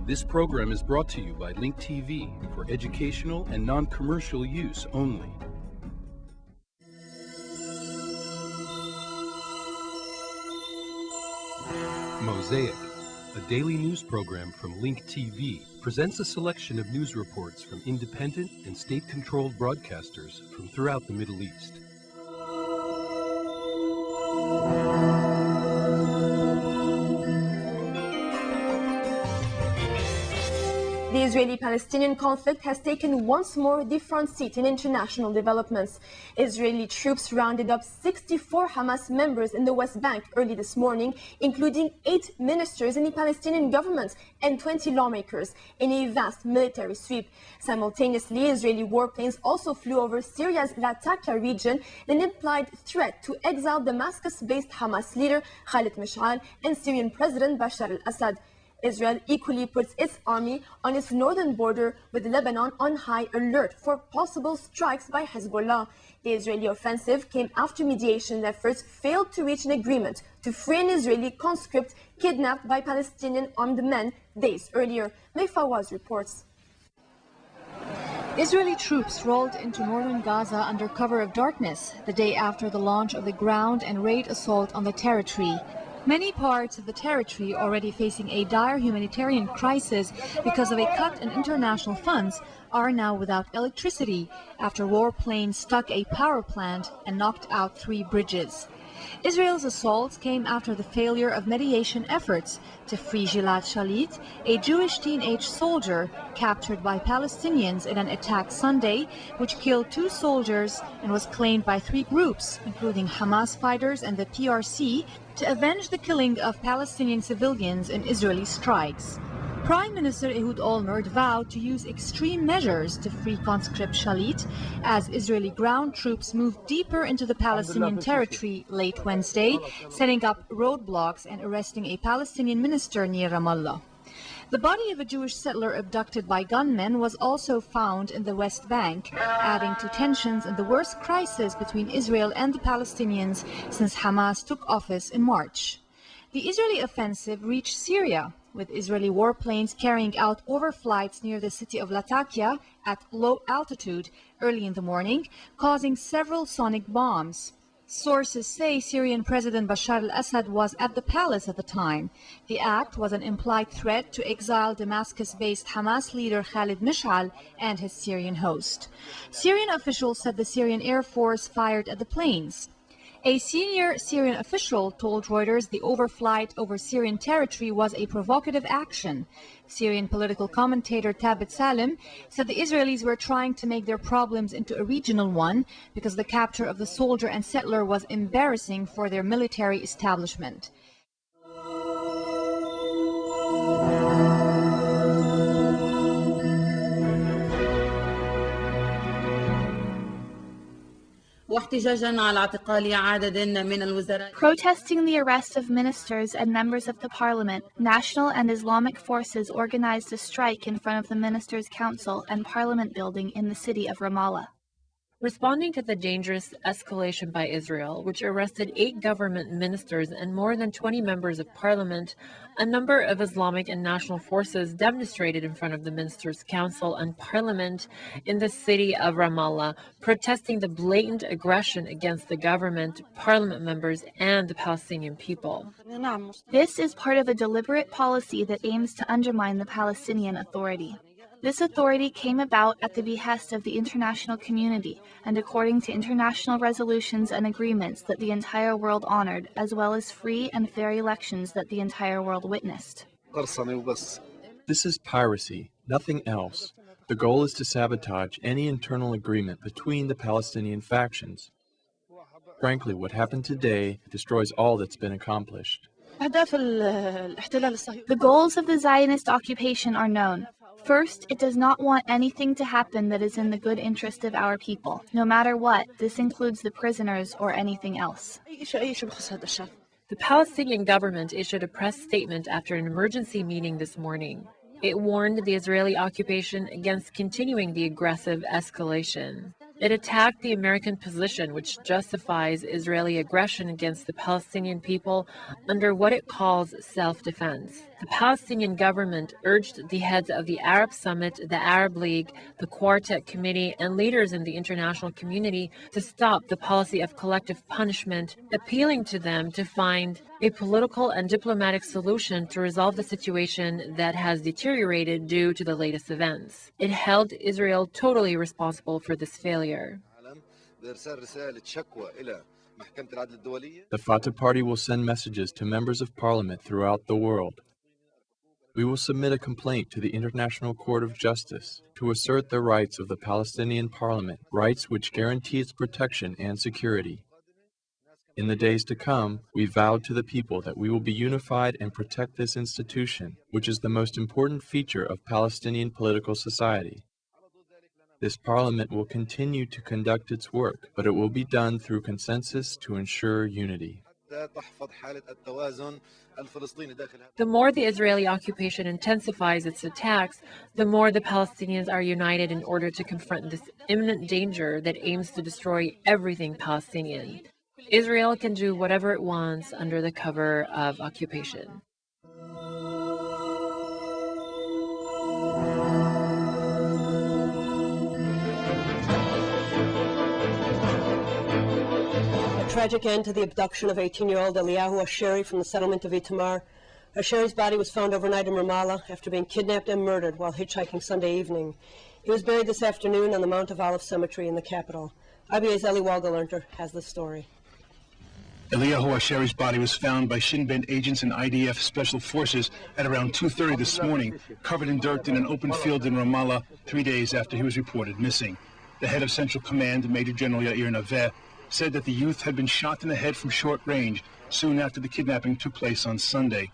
This program is brought to you by Link TV for educational and non-commercial use only. Mosaic, a daily news program from Link TV, presents a selection of news reports from independent and state-controlled broadcasters from throughout the Middle East. The Israeli-Palestinian conflict has taken once more the front seat in international developments. Israeli troops rounded up 64 Hamas members in the West Bank early this morning, including 8 ministers in the Palestinian government and 20 lawmakers, in a vast military sweep. Simultaneously, Israeli warplanes also flew over Syria's Latakia region in an implied threat to exile Damascus-based Hamas leader Khalid Mash'al and Syrian President Bashar al-Assad. Israel equally puts its army on its northern border with Lebanon on high alert for possible strikes by Hezbollah. The Israeli offensive came after mediation efforts failed to reach an agreement to free an Israeli conscript kidnapped by Palestinian armed men days earlier. May Fawaz reports. Israeli troops rolled into northern Gaza under cover of darkness the day after the launch of the ground and raid assault on the territory. Many parts of the territory already facing a dire humanitarian crisis because of a cut in international funds are now without electricity after warplanes struck a power plant and knocked out 3 bridges. Israel's assaults came after the failure of mediation efforts to free Gilad Shalit, a Jewish teenage soldier captured by Palestinians in an attack Sunday, which killed 2 soldiers and was claimed by 3 groups, including Hamas fighters and the PRC, to avenge the killing of Palestinian civilians in Israeli strikes. Prime Minister Ehud Olmert vowed to use extreme measures to free conscript Shalit as Israeli ground troops moved deeper into the Palestinian territory late Wednesday, setting up roadblocks and arresting a Palestinian minister near Ramallah. The body of a Jewish settler abducted by gunmen was also found in the West Bank, adding to tensions in the worst crisis between Israel and the Palestinians since Hamas took office in March. The Israeli offensive reached Syria, with Israeli warplanes carrying out overflights near the city of Latakia at low altitude early in the morning, causing several sonic bombs. Sources say Syrian President Bashar al-Assad was at the palace at the time. The act was an implied threat to exile Damascus-based Hamas leader Khalid Mash'al and his Syrian host. Syrian officials said the Syrian Air Force fired at the planes. A senior Syrian official told Reuters the overflight over Syrian territory was a provocative action. Syrian political commentator Thabit Salim said the Israelis were trying to make their problems into a regional one because the capture of the soldier and settler was embarrassing for their military establishment. Protesting the arrest of ministers and members of the parliament, national and Islamic forces organized a strike in front of the Ministers' Council and Parliament building in the city of Ramallah. Responding to the dangerous escalation by Israel, which arrested 8 government ministers and more than 20 members of parliament, a number of Islamic and national forces demonstrated in front of the Ministers' Council and Parliament in the city of Ramallah, protesting the blatant aggression against the government, parliament members, and the Palestinian people. This is part of a deliberate policy that aims to undermine the Palestinian Authority. This authority came about at the behest of the international community and according to international resolutions and agreements that the entire world honored, as well as free and fair elections that the entire world witnessed. This is piracy, nothing else. The goal is to sabotage any internal agreement between the Palestinian factions. Frankly, what happened today destroys all that's been accomplished. The goals of the Zionist occupation are known. First, it does not want anything to happen that is in the good interest of our people, no matter what. This includes the prisoners or anything else. The Palestinian government issued a press statement after an emergency meeting this morning. It warned the Israeli occupation against continuing the aggressive escalation. It attacked the American position, which justifies Israeli aggression against the Palestinian people under what it calls self-defense. The Palestinian government urged the heads of the Arab Summit, the Arab League, the Quartet Committee, and leaders in the international community to stop the policy of collective punishment, appealing to them to find a political and diplomatic solution to resolve the situation that has deteriorated due to the latest events. It held Israel totally responsible for this failure. The Fatah Party will send messages to members of parliament throughout the world. We will submit a complaint to the International Court of Justice to assert the rights of the Palestinian parliament, rights which guarantee its protection and security. In the days to come, we vowed to the people that we will be unified and protect this institution, which is the most important feature of Palestinian political society. This parliament will continue to conduct its work, but it will be done through consensus to ensure unity. The more the Israeli occupation intensifies its attacks, the more the Palestinians are united in order to confront this imminent danger that aims to destroy everything Palestinian. Israel can do whatever it wants under the cover of occupation. Tragic end to the abduction of 18-year-old Eliyahu Asheri from the settlement of Itamar. Asheri's body was found overnight in Ramallah after being kidnapped and murdered while hitchhiking Sunday evening. He was buried this afternoon on the Mount of Olives Cemetery in the capital. IBA's Eli Walgalerner has the story. Eliyahu Asheri's body was found by Shin Bet agents and IDF special forces at around 2:30 this morning, covered in dirt in an open field in Ramallah 3 days after he was reported missing. The head of Central Command, Major General Yair Naveh, said that the youth had been shot in the head from short range soon after the kidnapping took place on Sunday.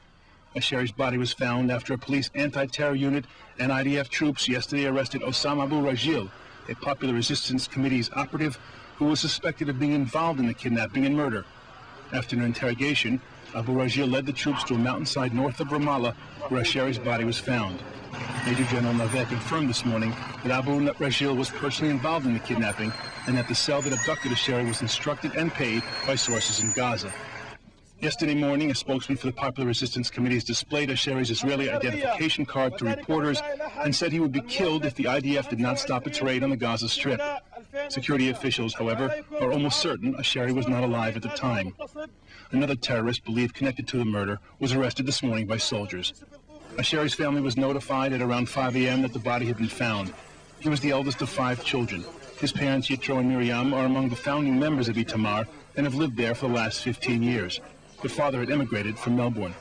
Asheri's body was found after a police anti-terror unit and IDF troops yesterday arrested Osama Abu Rajil, a Popular Resistance Committee's operative who was suspected of being involved in the kidnapping and murder. After an interrogation, Abu Rajil led the troops to a mountainside north of Ramallah where Asheri's body was found. Major General Naveh confirmed this morning that Abu Rajil was personally involved in the kidnapping and that the cell that abducted Asheri was instructed and paid by sources in Gaza. Yesterday morning, a spokesman for the Popular Resistance Committees displayed Asheri's Israeli identification card to reporters and said he would be killed if the IDF did not stop its raid on the Gaza Strip. Security officials, however, are almost certain Asheri was not alive at the time. Another terrorist believed connected to the murder was arrested this morning by soldiers. Asheri's family was notified at around 5 a.m. that the body had been found. He was the eldest of 5 children. His parents, Yitro and Miriam, are among the founding members of Itamar and have lived there for the last 15 years. Their father had immigrated from Melbourne.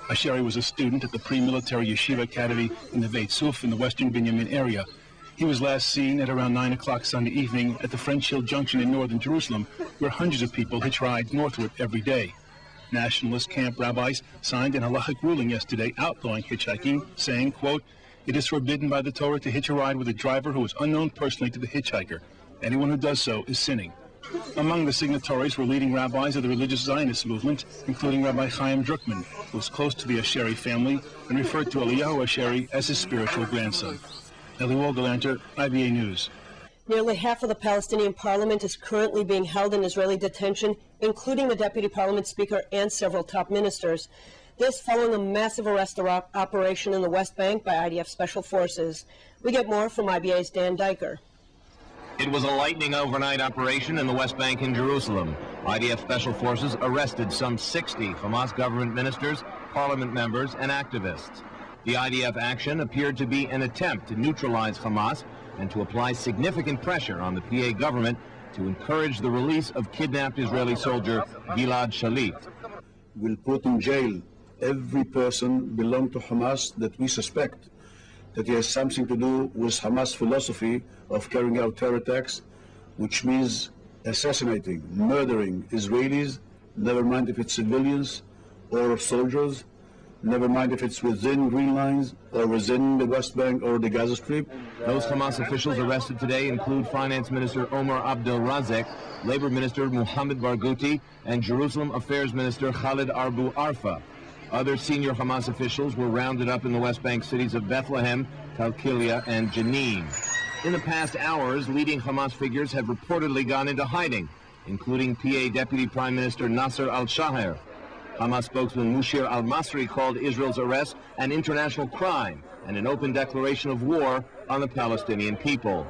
Asheri was a student at the pre-military Yeshiva Academy in the Beit Suf in the western Binyamin area. He was last seen at around 9 o'clock Sunday evening at the French Hill Junction in northern Jerusalem, where hundreds of people hitch rides northward every day. Nationalist camp rabbis signed an halachic ruling yesterday outlawing hitchhiking, saying, quote, "It is forbidden by the Torah to hitch a ride with a driver who is unknown personally to the hitchhiker. Anyone who does so is sinning." Among the signatories were leading rabbis of the religious Zionist movement, including Rabbi Chaim Druckman, who was close to the Asheri family and referred to Eliyahu Asheri as his spiritual grandson. Eli Walgalerner, IBA News. Nearly half of the Palestinian parliament is currently being held in Israeli detention, including the deputy parliament speaker and several top ministers. This following a massive arrest operation in the West Bank by IDF special forces. We get more from IBA's Dan Diker. It was a lightning overnight operation in the West Bank in Jerusalem. IDF special forces arrested some 60 Hamas government ministers, parliament members, and activists. The IDF action appeared to be an attempt to neutralize Hamas and to apply significant pressure on the PA government to encourage the release of kidnapped Israeli soldier Gilad Shalit. We'll put in jail every person belong to Hamas that we suspect that he has something to do with Hamas philosophy of carrying out terror attacks, which means assassinating, murdering Israelis, never mind if it's civilians or soldiers, never mind if it's within Green Lines or within the West Bank or the Gaza Strip. Those Hamas officials arrested today include Finance Minister Omar Abdel Razek, Labor Minister Mohammed Barghouti, and Jerusalem Affairs Minister Khalid Arbu Arfa. Other senior Hamas officials were rounded up in the West Bank cities of Bethlehem, Kalkilia, and Jenin. In the past hours, leading Hamas figures have reportedly gone into hiding, including PA Deputy Prime Minister Nasser al-Shaher. Hamas spokesman Mushir al-Masri called Israel's arrest an international crime and an open declaration of war on the Palestinian people.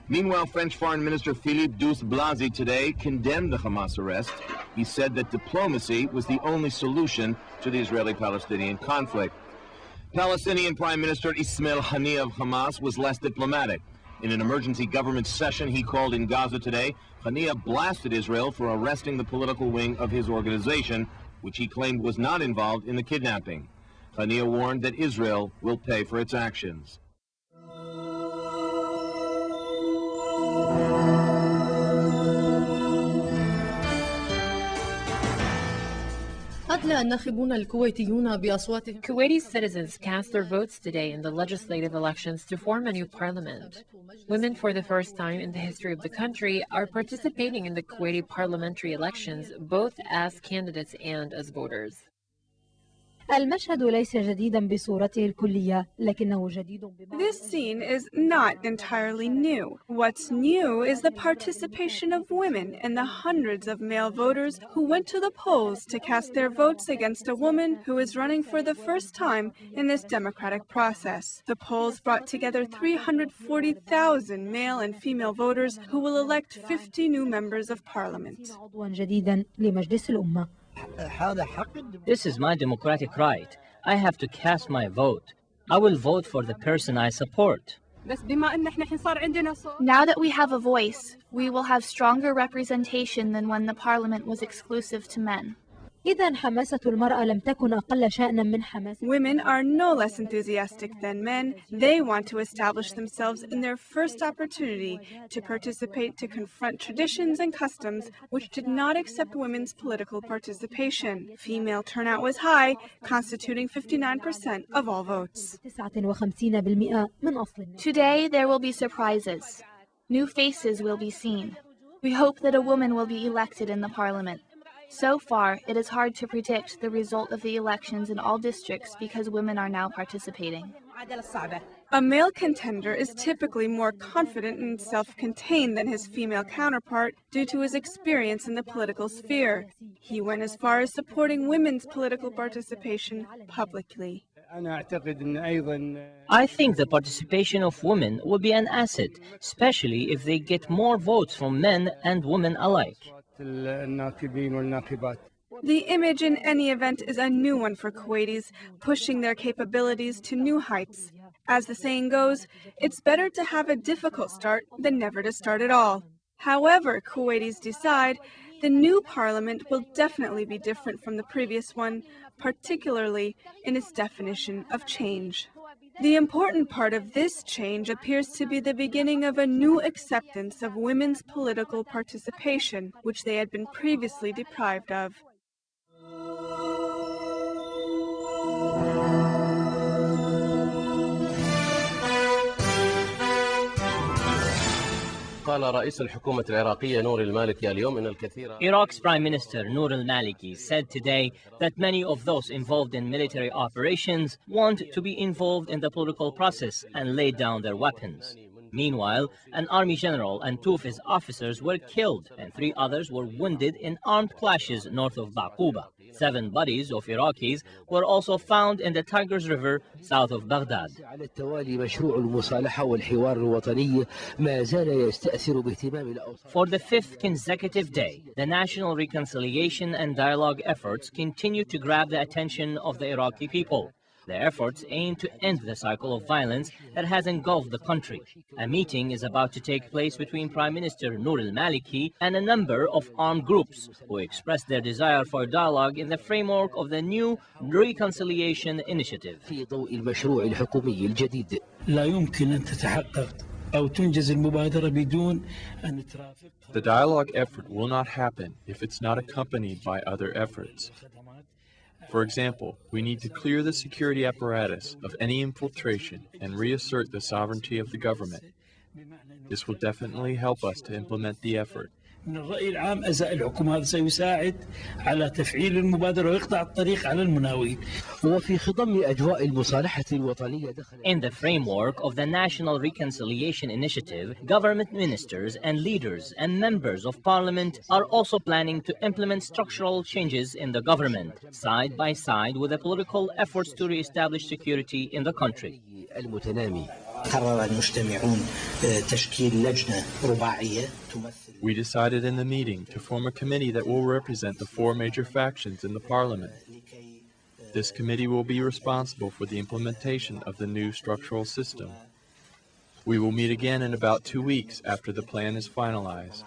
Meanwhile, French Foreign Minister Philippe Douste-Blazy today condemned the Hamas arrest. He said that diplomacy was the only solution to the Israeli-Palestinian conflict. Palestinian Prime Minister Ismail Haniyeh of Hamas was less diplomatic. In an emergency government session he called in Gaza today, Haniyeh blasted Israel for arresting the political wing of his organization, which he claimed was not involved in the kidnapping. Haniyeh warned that Israel will pay for its actions. Kuwaiti citizens cast their votes today in the legislative elections to form a new parliament. Women, for the first time in the history of the country, are participating in the Kuwaiti parliamentary elections, both as candidates and as voters. المشهد ليس جديدا بصورته الكلية لكنه جديد This scene is not entirely new. What's new is the participation of women and the hundreds of male voters who went to the polls to cast their votes against a woman who is running for the first time in this democratic process. The polls brought together 340,000 male and female voters who will elect 50 new members of parliament. جديدا لمجلس الأمة. This is my democratic right. I have to cast my vote. I will vote for the person I support. Now that we have a voice, we will have stronger representation than when the parliament was exclusive to men. إذن حماسة المرأة لم تكن أقل شأنا من حماسة. Women are no less enthusiastic than men. They want to establish themselves in their first opportunity to participate, to confront traditions and customs which did not accept women's political participation. Female turnout was high, constituting 59% of all votes. 59% من أصل. Today there will be surprises. New faces will be seen. We hope that a woman will be elected in the parliament. So far, it is hard to predict the result of the elections in all districts because women are now participating. A male contender is typically more confident and self-contained than his female counterpart due to his experience in the political sphere. He went as far as supporting women's political participation publicly. I think the participation of women will be an asset, especially if they get more votes from men and women alike. The image in any event is a new one for Kuwaitis, pushing their capabilities to new heights. As the saying goes, it's better to have a difficult start than never to start at all. However Kuwaitis decide, the new parliament will definitely be different from the previous one, particularly in its definition of change. The important part of this change appears to be the beginning of a new acceptance of women's political participation, which they had been previously deprived of. Iraq's Prime Minister Noor al-Maliki said today that many of those involved in military operations want to be involved in the political process and lay down their weapons. Meanwhile, an army general and 2 of his officers were killed and 3 others were wounded in armed clashes north of Ba'quba. 7 bodies of Iraqis were also found in the Tigris River south of Baghdad. For the 5th consecutive day, the national reconciliation and dialogue efforts continue to grab the attention of the Iraqi people. The efforts aim to end the cycle of violence that has engulfed the country. A meeting is about to take place between Prime Minister Noor al-Maliki and a number of armed groups who expressed their desire for dialogue in the framework of the new Reconciliation Initiative. The dialogue effort will not happen if it's not accompanied by other efforts. For example, we need to clear the security apparatus of any infiltration and reassert the sovereignty of the government. This will definitely help us to implement the effort. من الرأي العام أزاء الحكومة هذا سيساعد على تفعيل المبادرة ويقطع الطريق على المناوئين. وفي خضم أجواء المصالحة الوطنية In the framework of the National Reconciliation Initiative, government ministers and leaders and members of parliament are also planning to implement structural changes in the government, side by side with the political efforts to re-establish security in the country. We decided in the meeting to form a committee that will represent the four major factions in the parliament. This committee will be responsible for the implementation of the new structural system. We will meet again in about 2 weeks after the plan is finalized.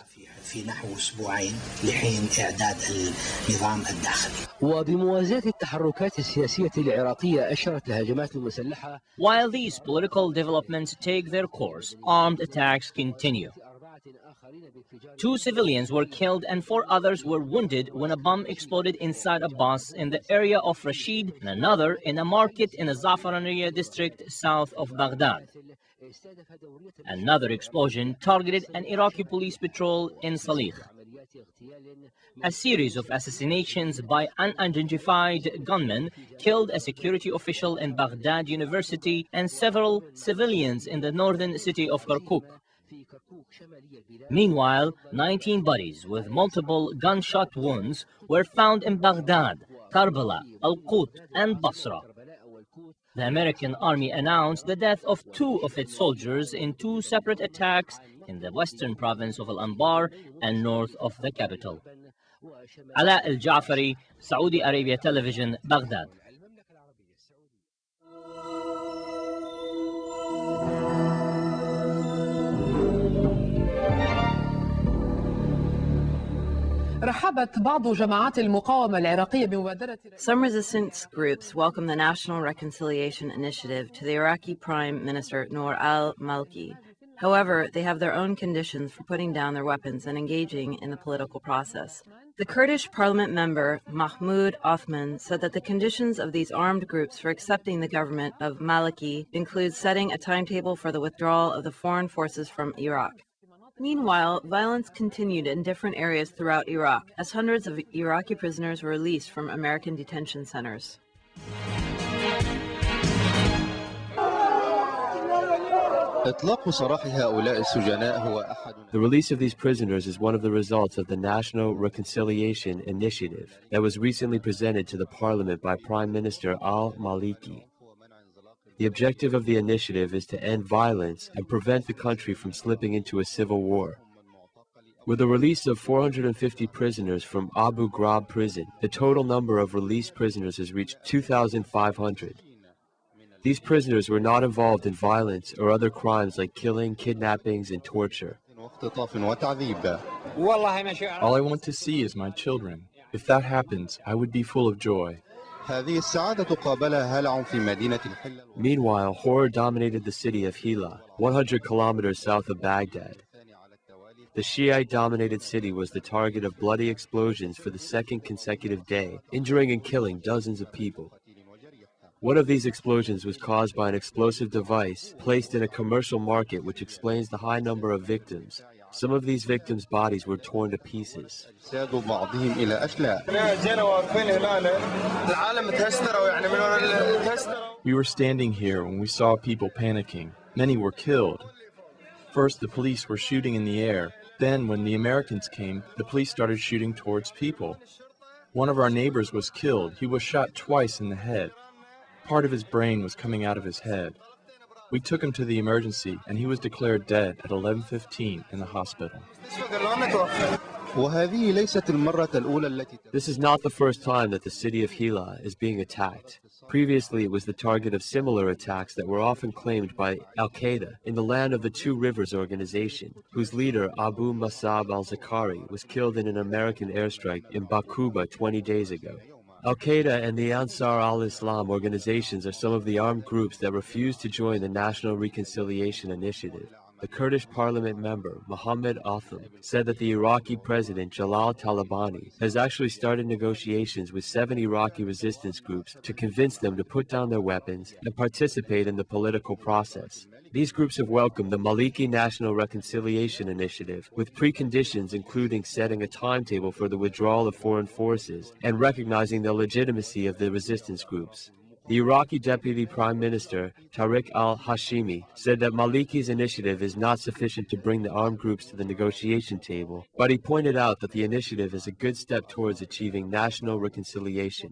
وبموازاة التحركات السياسية العراقية أشرت الهجمات المسلحة. While these political developments take their course, armed attacks continue. 2 civilians were killed and 4 others were wounded when a bomb exploded inside a bus in the area of Rashid and another in a market in the Zafaraniya district south of Baghdad. Another explosion targeted an Iraqi police patrol in Salih. A series of assassinations by unidentified gunmen killed a security official in Baghdad University and several civilians in the northern city of Kirkuk. Meanwhile, 19 bodies with multiple gunshot wounds were found in Baghdad, Karbala, Al-Qut, and Basra. The American army announced the death of 2 of its soldiers in 2 separate attacks in the western province of Al-Anbar and north of the capital. Ala Al-Jafari, Saudi Arabia Television, Baghdad. Some resistance groups welcome the National Reconciliation Initiative to the Iraqi Prime Minister Noor al-Maliki. However, they have their own conditions for putting down their weapons and engaging in the political process. The Kurdish parliament member Mahmoud Othman said that the conditions of these armed groups for accepting the government of Maliki include setting a timetable for the withdrawal of the foreign forces from Iraq. Meanwhile, violence continued in different areas throughout Iraq as hundreds of Iraqi prisoners were released from American detention centers. The release of these prisoners is one of the results of the National Reconciliation Initiative that was recently presented to the parliament by Prime Minister al-Maliki. The objective of the initiative is to end violence and prevent the country from slipping into a civil war. With the release of 450 prisoners from Abu Ghraib prison, the total number of released prisoners has reached 2,500. These prisoners were not involved in violence or other crimes like killing, kidnappings, and torture. All I want to see is my children. If that happens, I would be full of joy. Meanwhile, horror dominated the city of Hila, 100 kilometers south of Baghdad. The Shiite-dominated city was the target of bloody explosions for the second consecutive day, injuring and killing dozens of people. One of these explosions was caused by an explosive device placed in a commercial market, which explains the high number of victims. Some of these victims' bodies were torn to pieces. We were standing here when we saw people panicking. Many were killed. First, the police were shooting in the air. Then, when the Americans came, the police started shooting towards people. One of our neighbors was killed. He was shot twice in the head. Part of his brain was coming out of his head. We took him to the emergency, and he was declared dead at 11:15 in the hospital. This is not the first time that the city of Hila is being attacked. Previously, it was the target of similar attacks that were often claimed by Al-Qaeda in the Land of the Two Rivers organization, whose leader, Abu Musab al-Zakari, was killed in an American airstrike in Bakuba 20 days ago. Al-Qaeda and the Ansar al-Islam organizations are some of the armed groups that refuse to join the National Reconciliation Initiative. The Kurdish parliament member, Mohammed Atham, said that the Iraqi president, Jalal Talabani, has actually started negotiations with 7 Iraqi resistance groups to convince them to put down their weapons and participate in the political process. These groups have welcomed the Maliki National Reconciliation Initiative, with preconditions including setting a timetable for the withdrawal of foreign forces and recognizing the legitimacy of the resistance groups. The Iraqi Deputy Prime Minister, Tariq al-Hashimi, said that Maliki's initiative is not sufficient to bring the armed groups to the negotiation table, but he pointed out that the initiative is a good step towards achieving national reconciliation.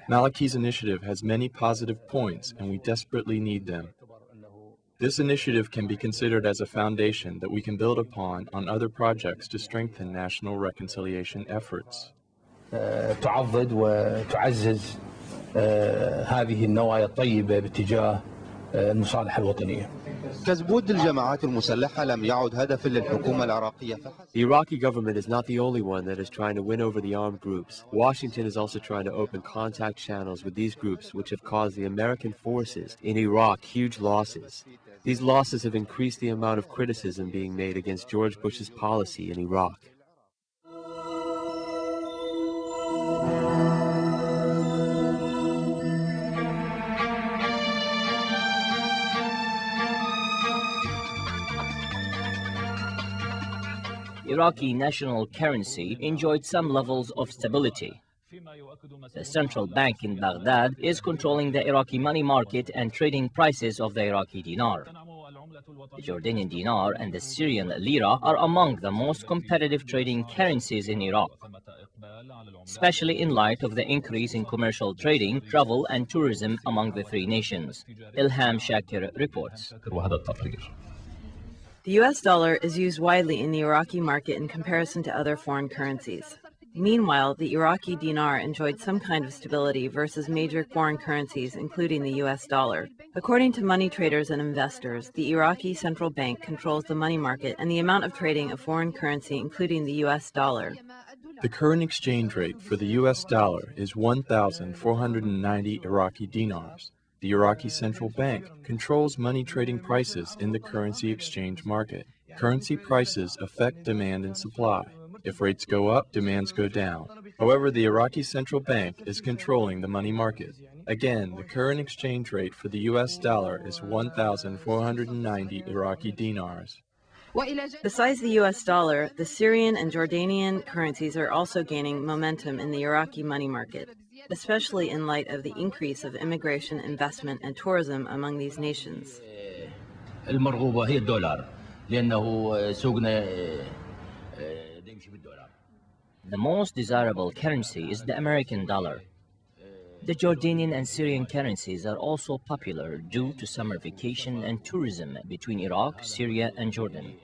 Maliki's initiative has many positive points, and we desperately need them. This initiative can be considered as a foundation that we can build upon on other projects to strengthen national reconciliation efforts. تعضد وتعزز هذه النوايا الطيبة باتجاه المصالحة الوطنية. The Iraqi government is not the only one that is trying to win over the armed groups. Washington is also trying to open contact channels with these groups, which have caused the American forces in Iraq huge losses. These losses have increased the amount of criticism being made against George Bush's policy in Iraq. Iraqi national currency enjoyed some levels of stability. The central bank in Baghdad is controlling the Iraqi money market and trading prices of the Iraqi dinar. The Jordanian dinar and the Syrian lira are among the most competitive trading currencies in Iraq, especially in light of the increase in commercial trading, travel and tourism among the 3 nations. Ilham Shakir reports. The US dollar is used widely in the Iraqi market in comparison to other foreign currencies. Meanwhile, the Iraqi dinar enjoyed some kind of stability versus major foreign currencies, including the US dollar. According to money traders and investors, the Iraqi central bank controls the money market and the amount of trading of foreign currency, including the US dollar. The current exchange rate for the US dollar is 1,490 Iraqi dinars. The Iraqi central bank controls money trading prices in the currency exchange market. Currency prices affect demand and supply. If rates go up, demands go down. However, the Iraqi central bank is controlling the money market. Again, the current exchange rate for the US dollar is 1,490 Iraqi dinars. Besides the US dollar, the Syrian and Jordanian currencies are also gaining momentum in the Iraqi money market, especially in light of the increase of immigration, investment, and tourism among these nations. المرغوبة هي الدولار لأنه سوقنا. The most desirable currency is the American dollar. The Jordanian and Syrian currencies are also popular due to summer vacation and tourism between Iraq, Syria, and Jordan.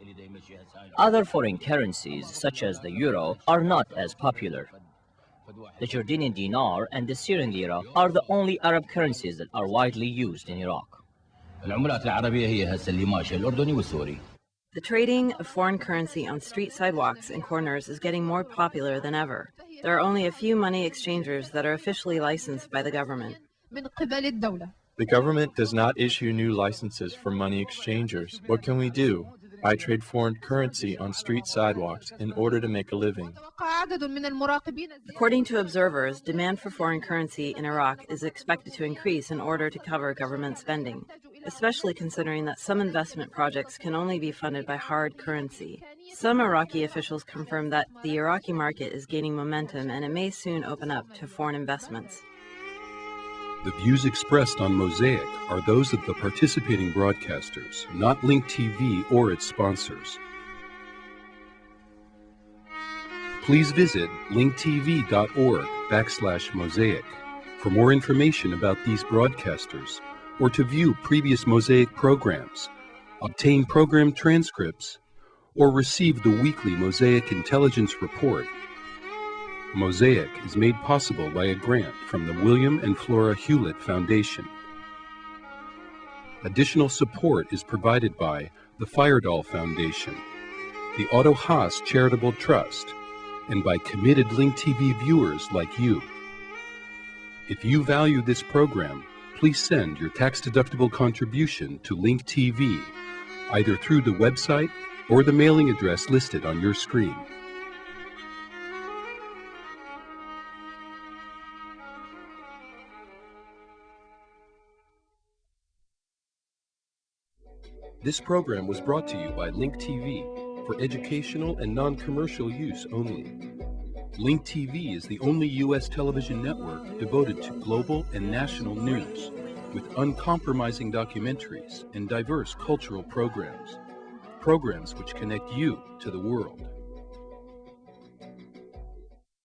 Other foreign currencies, such as the euro, are not as popular. The Jordanian dinar and the Syrian lira are the only Arab currencies that are widely used in Iraq. The trading of foreign currency on street sidewalks and corners is getting more popular than ever. There are only a few money exchangers that are officially licensed by the government. The government does not issue new licenses for money exchangers. What can we do? I trade foreign currency on street sidewalks in order to make a living. According to observers, demand for foreign currency in Iraq is expected to increase in order to cover government spending, especially considering that some investment projects can only be funded by hard currency. Some Iraqi officials confirm that the Iraqi market is gaining momentum and it may soon open up to foreign investments. The views expressed on Mosaic are those of the participating broadcasters, not Link TV or its sponsors. Please visit linktv.org/Mosaic for more information about these broadcasters, or to view previous Mosaic programs, obtain program transcripts, or receive the weekly Mosaic Intelligence Report. Mosaic is made possible by a grant from the William and Flora Hewlett Foundation. Additional support is provided by the Firedoll Foundation, the Otto Haas Charitable Trust, and by committed Link TV viewers like you. If you value this program, please send your tax-deductible contribution to Link TV, either through the website or the mailing address listed on your screen. This program was brought to you by Link TV for educational and non-commercial use only. Link TV is the only U.S. television network devoted to global and national news, with uncompromising documentaries and diverse cultural programs which connect you to the world.